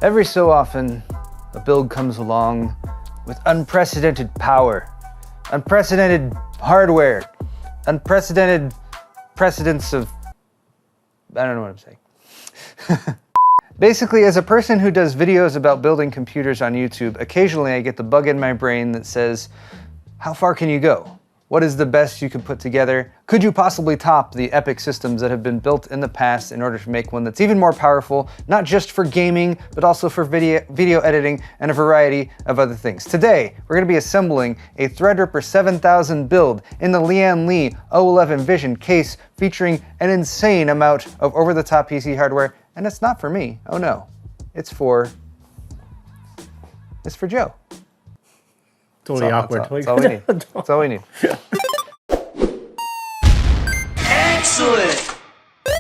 Every so often, a build comes along with unprecedented power, unprecedented hardware, unprecedented precedence of, I don't know what I'm saying. Basically, as a person who does videos about building computers on YouTube, occasionally I get the bug in my brain that says, how far can you go? What is the best you could put together? Could you possibly top the epic systems that have been built in the past in order to make one that's even more powerful, not just for gaming, but also for video editing and a variety of other things? Today, we're gonna be assembling a Threadripper 7000 build in the Lian 011 Vision case featuring an insane amount of over-the-top PC hardware, and it's not for me, oh no. It's for Joe. Totally awkward. That's all we need. That's all we need. Excellent!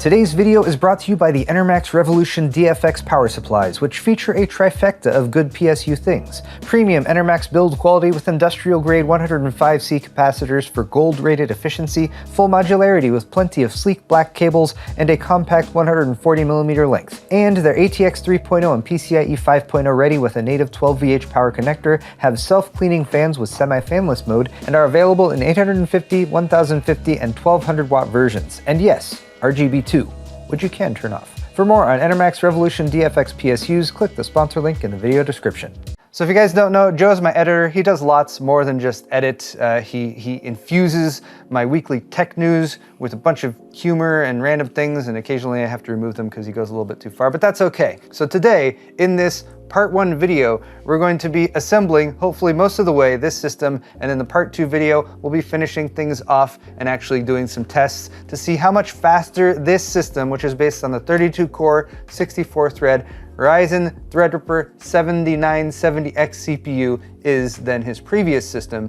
Today's video is brought to you by the ENERMAX Revolution DFX power supplies, which feature a trifecta of good PSU things. Premium ENERMAX build quality with industrial grade 105C capacitors for gold rated efficiency, full modularity with plenty of sleek black cables, and a compact 140mm length. And their ATX 3.0 and PCIe 5.0 ready with a native 12VH power connector, have self-cleaning fans with semi-fanless mode, and are available in 850, 1050, and 1200 watt versions. And yes, RGB 2, which you can turn off. For more on ENERMAX Revolution DFX PSUs, click the sponsor link in the video description. So if you guys don't know, Joe's my editor. He does lots more than just edit. He infuses my weekly tech news with a bunch of humor and random things, and occasionally I have to remove them because he goes a little bit too far, but that's okay. So today, in this part 1 video, we're going to be assembling, hopefully most of the way, this system, and in the part 2 video, we'll be finishing things off and actually doing some tests to see how much faster this system, which is based on the 32-core, 64-thread, Ryzen Threadripper 7970X CPU is than his previous system,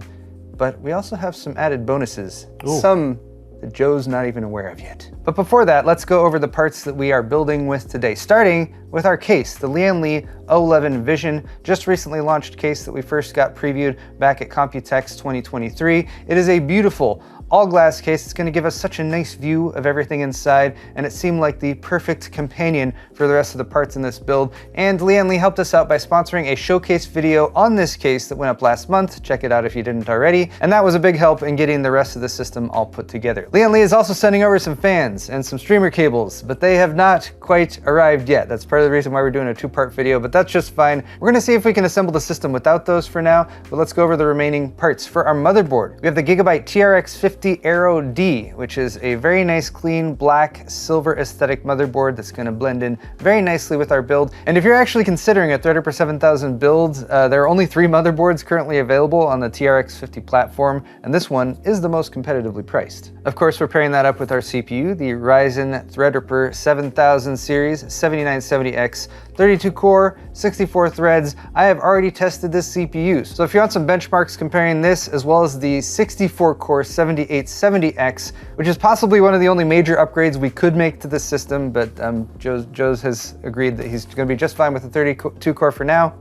but we also have some added bonuses. Ooh. Some that Joe's not even aware of yet. But before that, let's go over the parts that we are building with today, starting with our case, the Lian 011 Vision, just recently launched case that we first got previewed back at Computex 2023. It is a beautiful all-glass case. It's gonna give us such a nice view of everything inside, and it seemed like the perfect companion for the rest of the parts in this build. And Lian helped us out by sponsoring a showcase video on this case that went up last month. Check it out if you didn't already. And that was a big help in getting the rest of the system all put together. Lian is also sending over some fans and some streamer cables, but they have not quite arrived yet. That's part of the reason why we're doing a 2-part video, but that's just fine. We're gonna see if we can assemble the system without those for now, but let's go over the remaining parts. For our motherboard, we have the Gigabyte TRX 50 Aero D, which is a very nice, clean, black, silver aesthetic motherboard that's gonna blend in very nicely with our build. And if you're actually considering a Threadripper 7000 build, there are only 3 motherboards currently available on the TRX 50 platform, and this one is the most competitively priced. Of course, we're pairing that up with our CPU, the Ryzen Threadripper 7000 series 7970X, 32 core, 64 threads. I have already tested this CPU. So if you want some benchmarks comparing this as well as the 64 core 7870X, which is possibly one of the only major upgrades we could make to this system, but Joe's has agreed that he's gonna be just fine with the 32 core for now.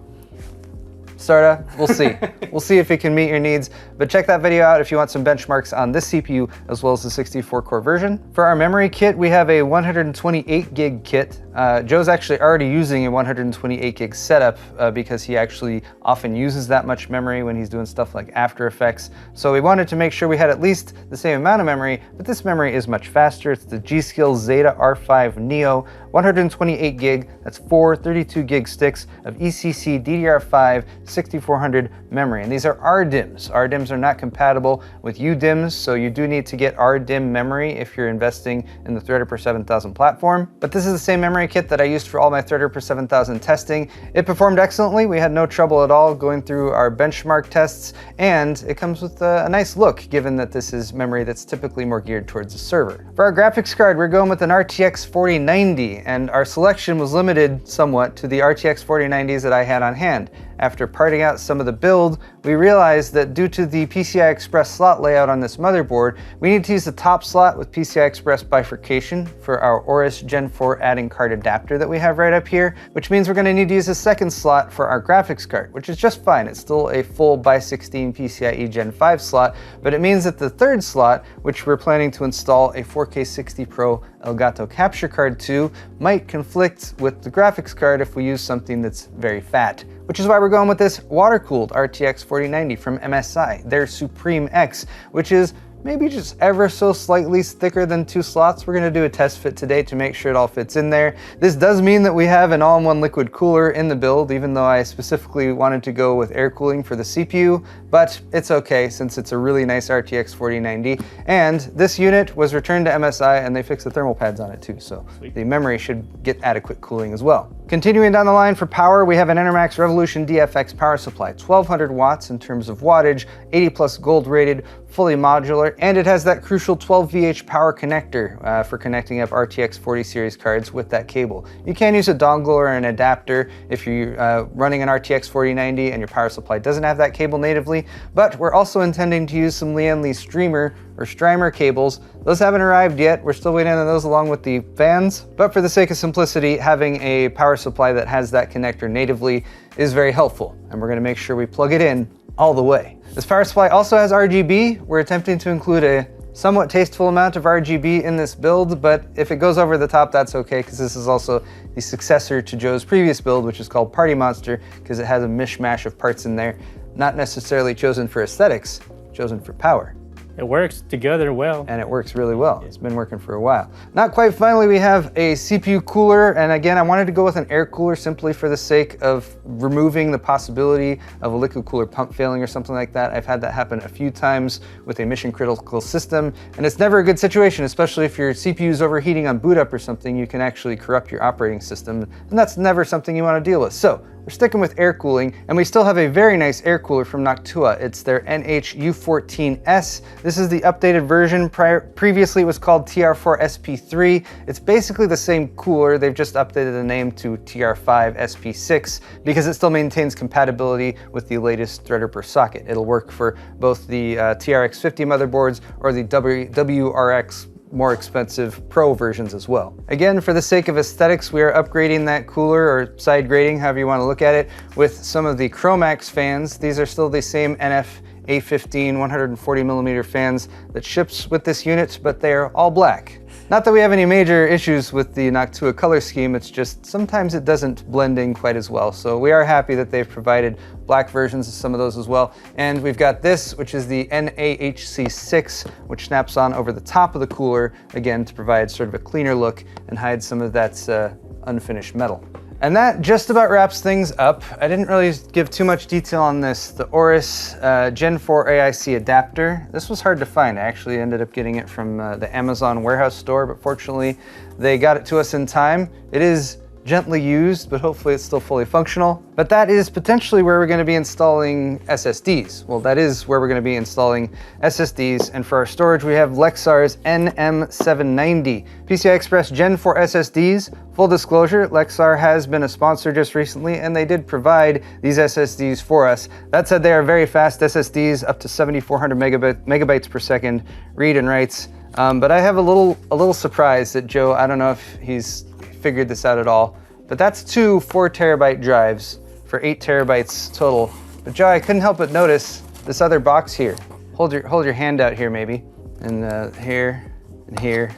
Sorta, we'll see. We'll see if it can meet your needs, but check that video out if you want some benchmarks on this CPU as well as the 64-core version. For our memory kit, we have a 128 gig kit. Joe's actually already using a 128 gig setup because he actually often uses that much memory when he's doing stuff like After Effects. So we wanted to make sure we had at least the same amount of memory, but this memory is much faster. It's the G.Skill Zeta R5 Neo, 128 gig, that's 4 32 gig sticks of ECC DDR5 6400 memory. And these are RDIMMs. RDIMMs are not compatible with UDIMMs, so you do need to get RDIMM memory if you're investing in the Threadripper 7000 platform. But this is the same memory kit that I used for all my Threadripper 7000 testing. It performed excellently. We had no trouble at all going through our benchmark tests, and it comes with a nice look, given that this is memory that's typically more geared towards the server. For our graphics card, we're going with an RTX 4090, and our selection was limited somewhat to the RTX 4090s that I had on hand. After parting out some of the build, we realized that due to the PCI Express slot layout on this motherboard, we need to use the top slot with PCI Express bifurcation for our Aorus Gen 4 adding card adapter that we have right up here, which means we're going to need to use a second slot for our graphics card, which is just fine. It's still a full by 16 PCIe Gen 5 slot, but it means that the third slot, which we're planning to install a 4K 60 Pro Elgato capture card to, might conflict with the graphics card if we use something that's very fat. Which is why we're going with this water-cooled RTX 4090 from MSI, their Suprim X, which is maybe just ever so slightly thicker than 2 slots. We're gonna do a test fit today to make sure it all fits in there. This does mean that we have an all-in-one liquid cooler in the build, even though I specifically wanted to go with air cooling for the CPU, but it's okay since it's a really nice RTX 4090. And this unit was returned to MSI and they fixed the thermal pads on it too, so the memory should get adequate cooling as well. Continuing down the line for power, we have an ENERMAX Revolution DFX power supply, 1200 watts in terms of wattage, 80 plus gold rated, fully modular, and it has that crucial 12 VH power connector for connecting up RTX 40 series cards with that cable. You can use a dongle or an adapter if you're running an RTX 4090 and your power supply doesn't have that cable natively, but we're also intending to use some Lian streamer or Strimer cables. Those haven't arrived yet. We're still waiting on those along with the fans, but for the sake of simplicity, having a power supply that has that connector natively is very helpful, and we're gonna make sure we plug it in all the way. This power supply also has RGB. We're attempting to include a somewhat tasteful amount of RGB in this build, but if it goes over the top, that's okay, because this is also the successor to Joe's previous build, which is called Party Monster, because it has a mishmash of parts in there, not necessarily chosen for aesthetics, chosen for power. It works together well. And it works really well. It's been working for a while. Not quite finally, we have a CPU cooler. And again, I wanted to go with an air cooler simply for the sake of removing the possibility of a liquid cooler pump failing or something like that. I've had that happen a few times with a mission critical system. And it's never a good situation, especially if your CPU is overheating on boot up or something. You can actually corrupt your operating system. And that's never something you want to deal with. So we're sticking with air cooling, and we still have a very nice air cooler from Noctua. It's their NH-U14S. This is the updated version. Previously it was called TR4 SP3. It's basically the same cooler, they've just updated the name to TR5 SP6 because it still maintains compatibility with the latest Threadripper socket. It'll work for both the TRX50 motherboards or the WRX more expensive Pro versions as well. Again, for the sake of aesthetics, we are upgrading that cooler, or side grading, however you want to look at it, with some of the Chromax fans. These are still the same NF A15 140mm fans that ships with this unit, but they are all black. Not that we have any major issues with the Noctua color scheme, it's just sometimes it doesn't blend in quite as well. So we are happy that they've provided black versions of some of those as well. And we've got this, which is the NAHC6, which snaps on over the top of the cooler, again, to provide sort of a cleaner look and hide some of that unfinished metal. And that just about wraps things up. I didn't really give too much detail on this. The Aorus Gen 4 AIC adapter. This was hard to find. I actually ended up getting it from the Amazon warehouse store, but fortunately they got it to us in time. It is gently used, but hopefully it's still fully functional. But that is potentially where we're going to be installing SSDs. Well, that is where we're going to be installing SSDs. And for our storage, we have Lexar's NM790 PCI Express Gen 4 SSDs. Full disclosure, Lexar has been a sponsor just recently, and they did provide these SSDs for us. That said, they are very fast SSDs, up to 7,400 megabytes per second read and writes. But I have a little surprise that Joe, I don't know if he's figured this out at all, but that's 2 4-terabyte drives for 8 terabytes total. But Joe, I couldn't help but notice this other box here. Hold your hand out here maybe, and here, and here.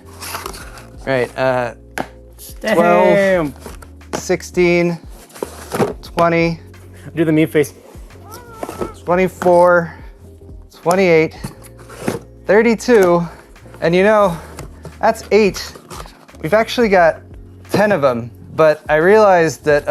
Right, 12, 16, 20. Do the meme face. 24, 28, 32, and you know, that's 8. We've actually got 10 of them, but I realized that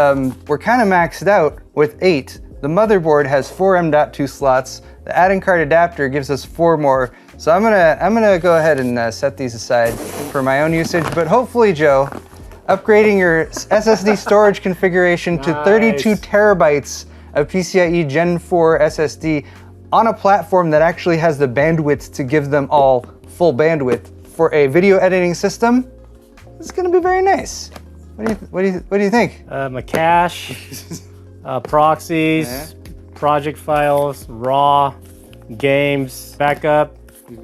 we're kind of maxed out with 8. The motherboard has 4 M.2 slots. The add-in card adapter gives us 4 more. So I'm gonna go ahead and set these aside for my own usage, but hopefully, Joe, upgrading your SSD storage configuration to 32 terabytes of PCIe Gen 4 SSD on a platform that actually has the bandwidth to give them all full bandwidth for a video editing system, it's gonna be very nice. What do you think? My cache, proxies, project files, raw, games, backup,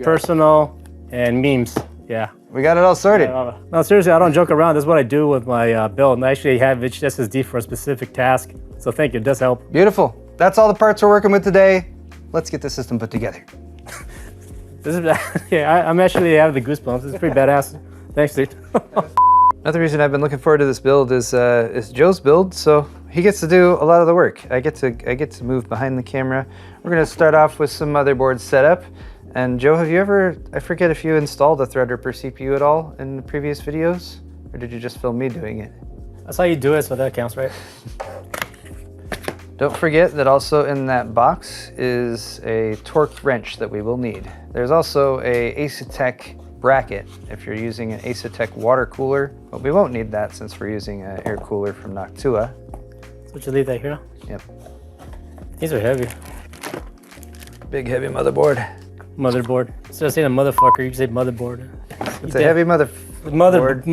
personal, and memes. Yeah. We got it all sorted. No, seriously, I don't joke around. That's what I do with my build. And I actually have each SSD for a specific task. So thank you, it does help. Beautiful. That's all the parts we're working with today. Let's get the system put together. This is, yeah, I'm actually have the goosebumps. It's pretty badass. Thanks, dude. Another reason I've been looking forward to this build is Joe's build, so he gets to do a lot of the work. I get to move behind the camera. We're gonna start off with some motherboard setup. And Joe, have you ever, I forget if you installed a Threadripper CPU at all in the previous videos, or did you just film me doing it? That's how you do it, so that counts, right? Don't forget that also in that box is a torque wrench that we will need. There's also a Asetek bracket if you're using an Asetek water cooler, but we won't need that since we're using an air cooler from Noctua. So would you leave that here? Yep. These are heavy. Big heavy motherboard. Motherboard. Instead of saying a motherfucker, you can say motherboard. It's a heavy motherboard.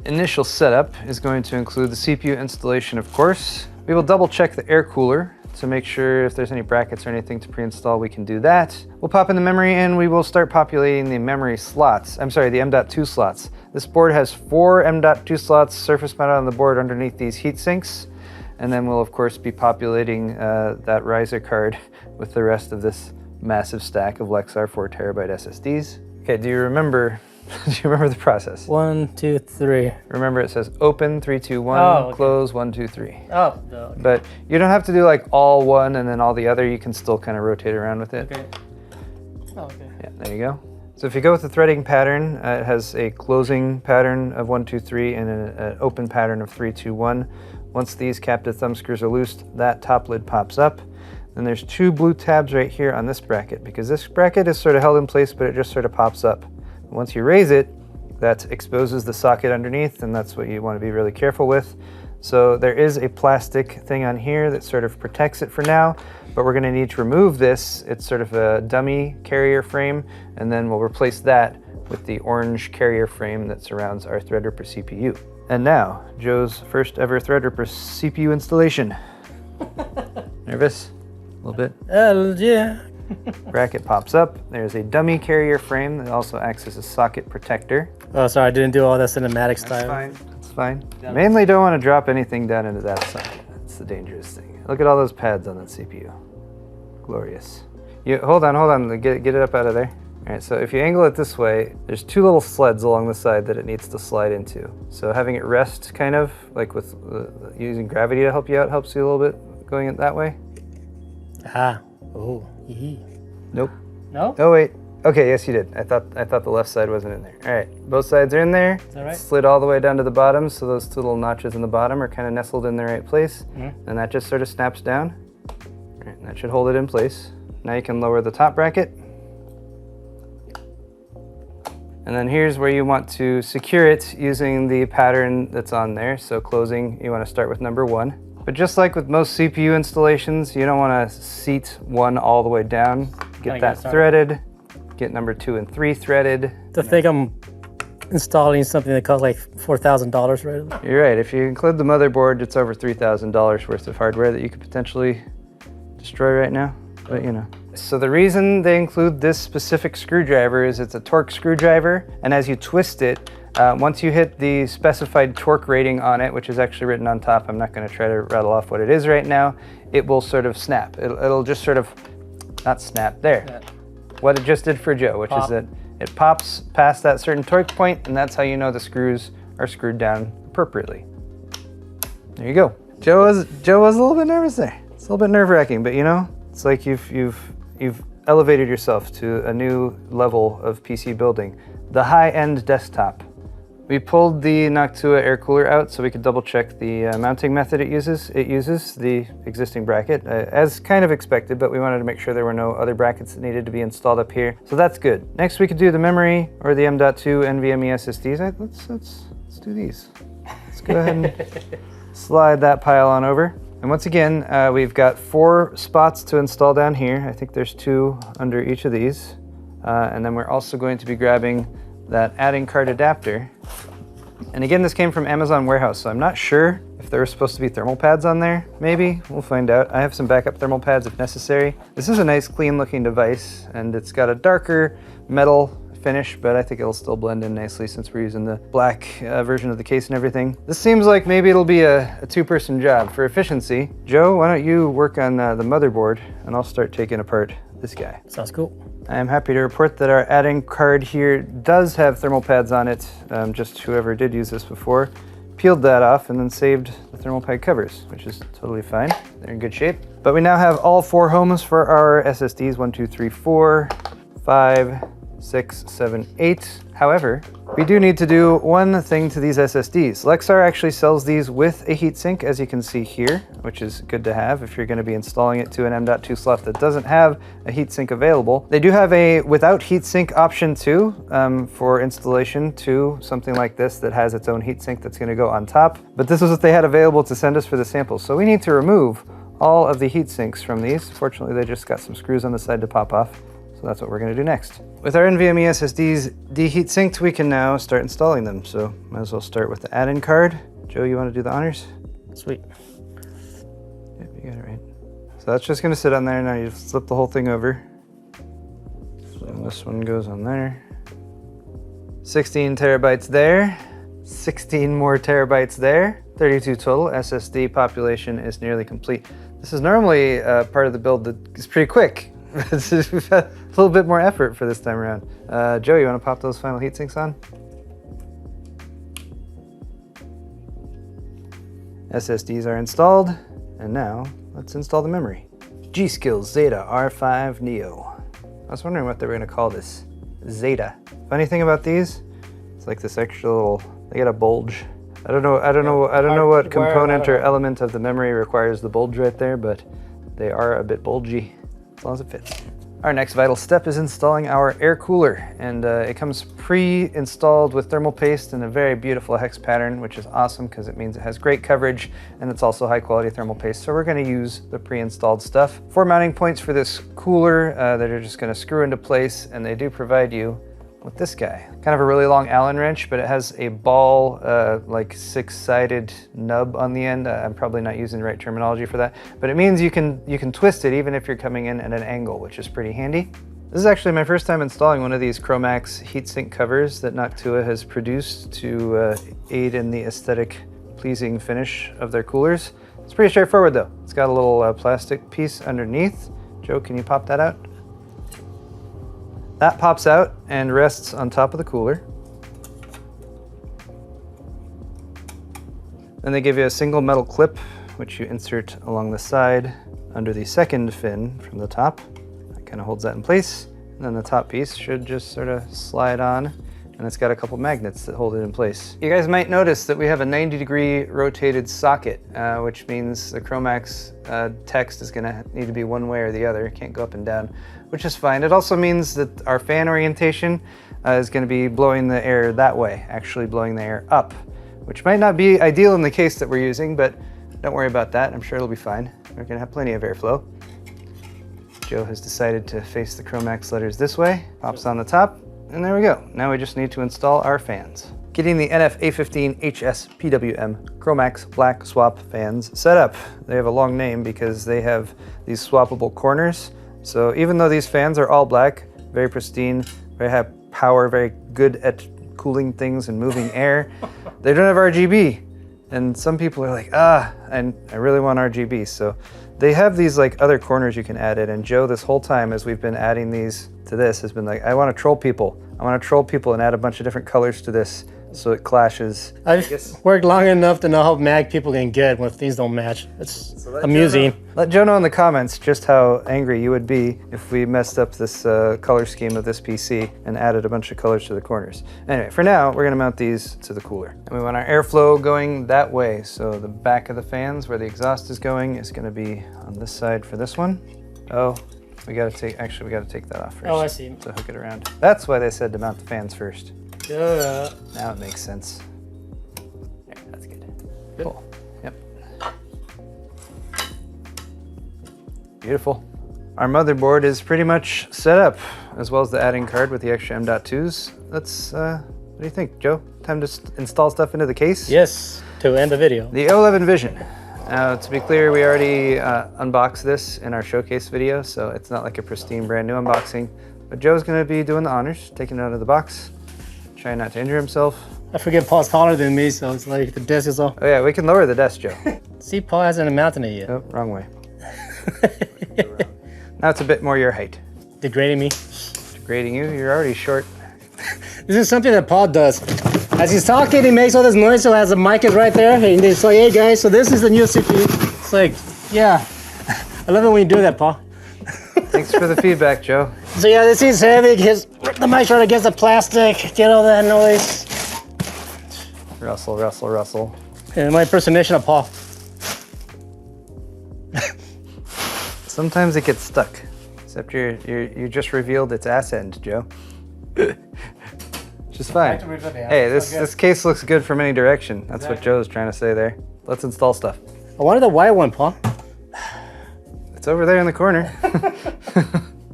Initial setup is going to include the CPU installation, of course. We will double check the air cooler to make sure if there's any brackets or anything to pre-install, we can do that. We'll pop in the memory and we will start populating the memory slots. I'm sorry, the M.2 slots. This board has 4 M.2 slots surface mounted on the board underneath these heat sinks. And then we'll of course be populating that riser card with the rest of this massive stack of Lexar 4TB SSDs. Okay, do you remember the process? 1, 2, 3. Remember it says open 3, 2, 1, okay. Close 1, 2, 3. Oh, no. Okay. But you don't have to do like all one and then all the other. You can still kind of rotate around with it. Okay. Oh, okay. Yeah, there you go. So if you go with the threading pattern, it has a closing pattern of 1, 2, 3 and an open pattern of 3, 2, 1. Once these captive thumb screws are loosed, that top lid pops up. Then there's 2 blue tabs right here on this bracket because this bracket is sort of held in place, but it just sort of pops up. Once you raise it, that exposes the socket underneath, and that's what you want to be really careful with. So there is a plastic thing on here that sort of protects it for now, but we're going to need to remove this. It's sort of a dummy carrier frame, and then we'll replace that with the orange carrier frame that surrounds our Threadripper CPU. And now, Joe's first ever Threadripper CPU installation. Nervous? A little bit? Yeah. Bracket pops up. There's a dummy carrier frame that also acts as a socket protector. Oh, sorry, I didn't do all that cinematic style. That's fine. That's fine. Mainly don't want to drop anything down into that socket. That's the dangerous thing. Look at all those pads on that CPU. Glorious. Hold on. Get it up out of there. All right, so if you angle it this way, there's 2 little sleds along the side that it needs to slide into. So having it rest kind of, like with using gravity to help you out, helps you a little bit going it that way. Ah. Oh. Nope. No? Oh wait. Okay, yes you did. I thought the left side wasn't in there. All right, both sides are in there. Is that right? Slid all the way down to the bottom, so those 2 little notches in the bottom are kind of nestled in the right place. And that just sort of snaps down. All right, and that should hold it in place. Now you can lower the top bracket. And then here's where you want to secure it using the pattern that's on there. So closing, you want to start with number 1. But just like with most CPU installations, you don't want to seat 1 all the way down. Get that threaded, get number 2 and 3 threaded. To think I'm installing something that costs like $4,000, right? You're right, if you include the motherboard, it's over $3,000 worth of hardware that you could potentially destroy right now, but you know. So the reason they include this specific screwdriver is it's a torque screwdriver, and as you twist it, once you hit the specified torque rating on it, which is actually written on top, I'm not going to try to rattle off what it is right now, it will sort of snap. It'll just sort of, not snap, there. Yeah. What it just did for Joe, which is that it pops past that certain torque point, and that's how you know the screws are screwed down appropriately. There you go. Joe was a little bit nervous there. It's a little bit nerve-wracking, but you know, it's like you've elevated yourself to a new level of PC building. The high-end desktop. We pulled the Noctua air cooler out so we could double check the mounting method it uses. It uses the existing bracket, as kind of expected, but we wanted to make sure there were no other brackets that needed to be installed up here. So that's good. Next we could do the memory or the M.2 NVMe SSDs. Let's do these. Let's go ahead and slide that pile on over. And once again, we've got 4 spots to install down here. I think there's 2 under each of these. And then we're also going to be grabbing that adding card adapter. And again, this came from Amazon Warehouse, so I'm not sure if if there were supposed to be thermal pads on there. Maybe, we'll find out. I have some backup thermal pads if necessary. This is a nice clean looking device, and it's got a darker metal finish, but I think it'll still blend in nicely since we're using the black version of the case and everything. This seems like maybe it'll be a two-person job. For efficiency, Joe, why don't you work on the motherboard, and I'll start taking apart this guy. Sounds cool. I am happy to report that our add-in card here does have thermal pads on it. Just whoever did use this before peeled that off and then saved the thermal pad covers, which is totally fine. They're in good shape. But we now have all 4 homes for our SSDs, 1, 2, 3, 4, 5, 6, 7, 8. However, we do need to do one thing to these SSDs. Lexar actually sells these with a heatsink, as you can see here, which is good to have if you're going to be installing it to an M.2 slot that doesn't have a heatsink available. They do have a without heatsink option too, for installation to something like this that has its own heatsink that's going to go on top. But this is what they had available to send us for the samples. So we need to remove all of the heatsinks from these. Fortunately, they just got some screws on the side to pop off. So that's what we're going to do next. With our NVMe SSDs deheat synced, we can now start installing them. So might as well start with the add-in card. Joe, you want to do the honors? Sweet. Yep, you got it right. So that's just going to sit on there. Now you flip the whole thing over. And this one goes on there. 16 terabytes there. 16 more terabytes there. 32 total. SSD population is nearly complete. This is normally part of the build that is pretty quick. We've had a little bit more effort for this time around. Joe, you want to pop those final heatsinks on? SSDs are installed, and now let's install the memory. G.Skill Zeta R5 Neo. I was wondering what they were going to call this. Zeta. Funny thing about these, it's like this extra little. They got a bulge. I don't know what component or element of the memory requires the bulge right there, but they are a bit bulgy. As long as it fits. Our next vital step is installing our air cooler, and it comes pre-installed with thermal paste in a very beautiful hex pattern, which is awesome because it means it has great coverage and it's also high quality thermal paste. So we're going to use the pre-installed stuff. 4 mounting points for this cooler that are just going to screw into place, and they do provide you with this guy. Kind of a really long Allen wrench, but it has a ball, like 6-sided nub on the end. I'm probably not using the right terminology for that, but it means you can twist it even if you're coming in at an angle, which is pretty handy. This is actually my first time installing one of these Chromax heatsink covers that Noctua has produced to aid in the aesthetic pleasing finish of their coolers. It's pretty straightforward though. It's got a little plastic piece underneath. Joe, can you pop that out? That pops out and rests on top of the cooler. Then they give you a single metal clip, which you insert along the side under the second fin from the top. That kind of holds that in place. And then the top piece should just sort of slide on, and it's got a couple magnets that hold it in place. You guys might notice that we have a 90-degree rotated socket, which means the Chromax text is gonna need to be one way or the other. It can't go up and down, which is fine. It also means that our fan orientation is gonna be blowing the air that way, actually blowing the air up, which might not be ideal in the case that we're using, but don't worry about that. I'm sure it'll be fine. We're gonna have plenty of airflow. Joe has decided to face the Chromax letters this way, pops on the top, and there we go. Now we just need to install our fans. Getting the NF-A15HS PWM Chromax black swap fans set up. They have a long name because they have these swappable corners. So even though these fans are all black, very pristine, very high power, very good at cooling things and moving air, they don't have RGB. And some people are like, and I really want RGB. So they have these like other corners you can add in. And Joe, this whole time as we've been adding these to this, has been like, I want to troll people. I want to troll people and add a bunch of different colors to this so it clashes. I've worked long enough to know how mad people can get when things don't match. It's amusing. Let Joe know in the comments just how angry you would be if we messed up this color scheme of this PC and added a bunch of colors to the corners. Anyway, for now, we're gonna mount these to the cooler. And we want our airflow going that way. So the back of the fans where the exhaust is going is gonna be on this side for this one. Oh, we gotta take that off first. Oh, I see. To hook it around. That's why they said to mount the fans first. Yeah. Now it makes sense. There, that's good. Cool. Yep. Beautiful. Our motherboard is pretty much set up, as well as the add-in card with the extra M.2s. Let's, what do you think, Joe? Time to install stuff into the case? Yes. To end the video. The O11 Vision. Now, to be clear, we already unboxed this in our showcase video, so it's not like a pristine brand new unboxing. But Joe's gonna be doing the honors, taking it out of the box, trying not to injure himself. I forget Paul's taller than me, so it's like the desk is all. Oh yeah, we can lower the desk, Joe. See, Paul hasn't mounted it yet. Oh, wrong way. Now it's a bit more your height. Degrading me. Degrading you, you're already short. This is something that Paul does. As he's talking, he makes all this noise, so as the mic is right there, and he's like, hey guys, so this is the new CPU. It's like, yeah. I love it when you do that, Paul. Thanks for the feedback, Joe. So yeah, this is heavy, the mic's right against the plastic, get all that noise. Rustle, rustle, rustle. And my impersonation of Paul. Sometimes it gets stuck. Except you just revealed its ass end, Joe. Just fine. Hey, this case looks good from any direction. That's what Joe's trying to say there. Let's install stuff. I wanted the white one, Paul. It's over there in the corner.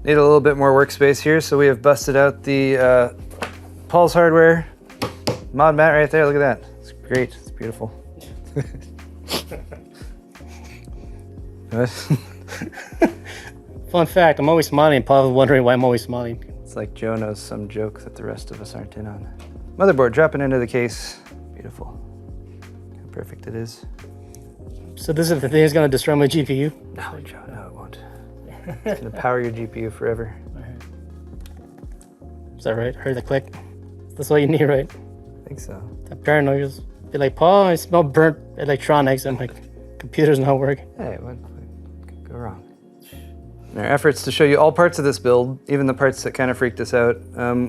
Need a little bit more workspace here, so we have busted out the Paul's Hardware mod mat right there. Look at that. It's great. It's beautiful. Fun fact, I'm always smiling. Paul was wondering why I'm always smiling. It's like Joe knows some joke that the rest of us aren't in on. Motherboard dropping into the case. Beautiful. How perfect it is. So this is the thing that's gonna destroy my GPU? No, Joe, no, it won't. It's gonna power your GPU forever. Is that right? Heard the click? That's all you need, right? I think so. That paranoia is be like, Paul, I smell burnt electronics and my computer's not working. Hey, what could go wrong? In our efforts to show you all parts of this build, even the parts that kind of freaked us out,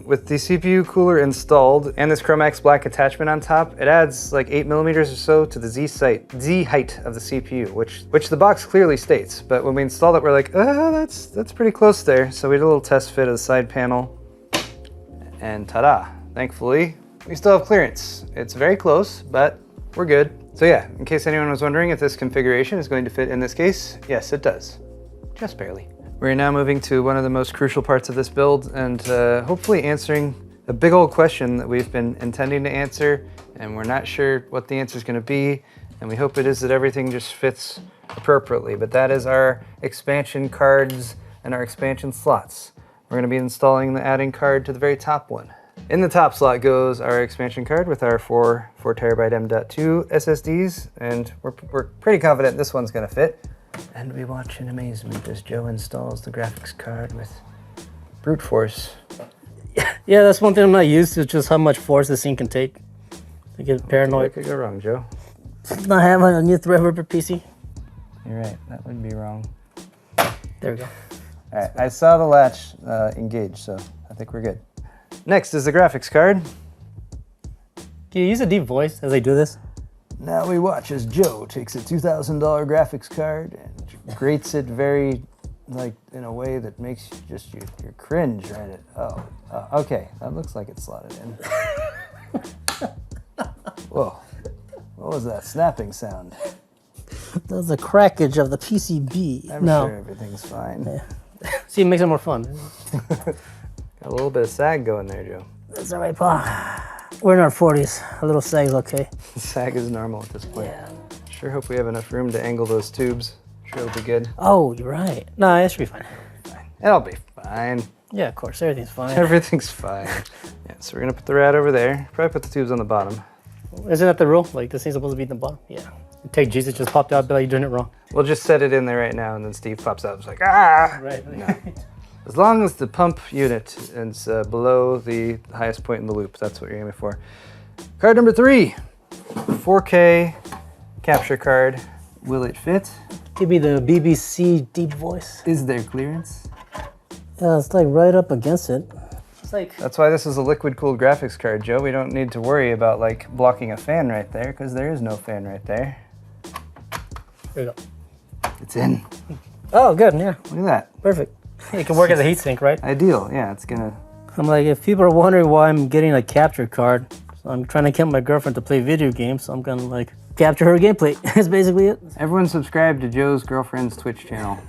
with the CPU cooler installed and this Chromax black attachment on top, it adds like 8 millimeters or so to the Z height of the CPU, which the box clearly states. But when we installed it, we're like, that's pretty close there. So we did a little test fit of the side panel, and ta-da! Thankfully, we still have clearance. It's very close, but we're good. So yeah, in case anyone was wondering if this configuration is going to fit in this case, yes, it does. Just barely. We're now moving to one of the most crucial parts of this build and hopefully answering a big old question that we've been intending to answer, and we're not sure what the answer is going to be, and we hope it is that everything just fits appropriately. But that is our expansion cards and our expansion slots. We're going to be installing the adding card to the very top one. In the top slot goes our expansion card with our 4 terabyte M.2 SSDs, and we're pretty confident this one's going to fit. And we watch in amazement as Joe installs the graphics card with brute force. Yeah, that's one thing I'm not used to, just how much force this thing can take. I get paranoid. What could go wrong, Joe? Not having a new Threadripper PC. You're right, that would be wrong. There we go. All right, I saw the latch engage, so I think we're good. Next is the graphics card. Can you use a deep voice as I do this? Now we watch as Joe takes a $2,000 graphics card and grates it very, like, in a way that makes just you cringe, right? Okay, that looks like it's slotted in. Whoa, what was that snapping sound? That was the crackage of the PCB. I'm sure everything's fine. Yeah. See, it makes it more fun. Got a little bit of sag going there, Joe. That's all right, Paul. We're in our 40s. A little sag's okay. Sag is normal at this point. Yeah. Sure hope we have enough room to angle those tubes. Sure it'll be good. Oh, you're right. No, it should be fine. It'll be fine. Yeah, of course. Everything's fine. Everything's fine. Yeah, so we're gonna put the rad over there. Probably put the tubes on the bottom. Isn't that the rule? Like, this thing's supposed to be in the bottom? Yeah. Take Jesus just popped out, but like you're doing it wrong. We'll just set it in there right now, and then Steve pops out. It's like, ah! Right. No. As long as the pump unit is below the highest point in the loop, that's what you're aiming for. Card number 3, 4K capture card. Will it fit? Give me the BBC deep voice. Is there clearance? Yeah, it's like right up against it. It's like... That's why this is a liquid-cooled graphics card, Joe. We don't need to worry about like blocking a fan right there, because there is no fan right there. There we go. It's in. Oh, good, yeah. Look at that. Perfect. It can work as a heatsink, right? Ideal, yeah, it's gonna... I'm like, if people are wondering why I'm getting a capture card, so I'm trying to get my girlfriend to play video games, so I'm gonna like capture her gameplay. That's basically it. Everyone subscribe to Joe's girlfriend's Twitch channel.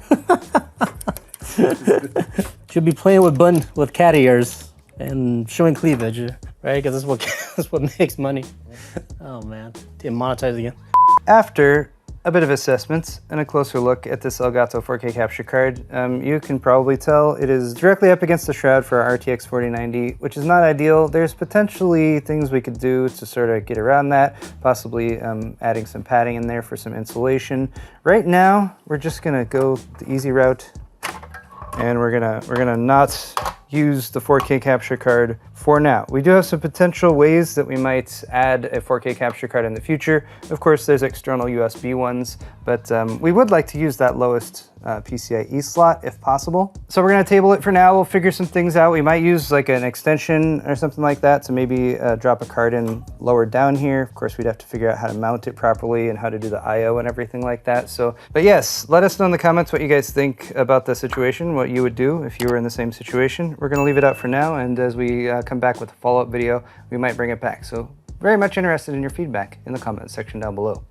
Should be playing with cat ears and showing cleavage, right? Because that's what makes money. Oh man, demonetized again. After a bit of assessments and a closer look at this Elgato 4K capture card, you can probably tell it is directly up against the shroud for our RTX 4090, which is not ideal. There's potentially things we could do to sort of get around that, possibly adding some padding in there for some insulation. Right now, we're just gonna go the easy route, and we're gonna not use the 4K capture card for now. We do have some potential ways that we might add a 4K capture card in the future. Of course, there's external USB ones, but we would like to use that lowest PCIe slot if possible. So we're gonna table it for now. We'll figure some things out. We might use like an extension or something like that to maybe drop a card in lower down here. Of course, we'd have to figure out how to mount it properly and how to do the IO and everything like that. So, but yes, let us know in the comments what you guys think about the situation, what you would do if you were in the same situation. We're gonna leave it out for now, and as we come back with a follow-up video, we might bring it back. So very much interested in your feedback in the comments section down below.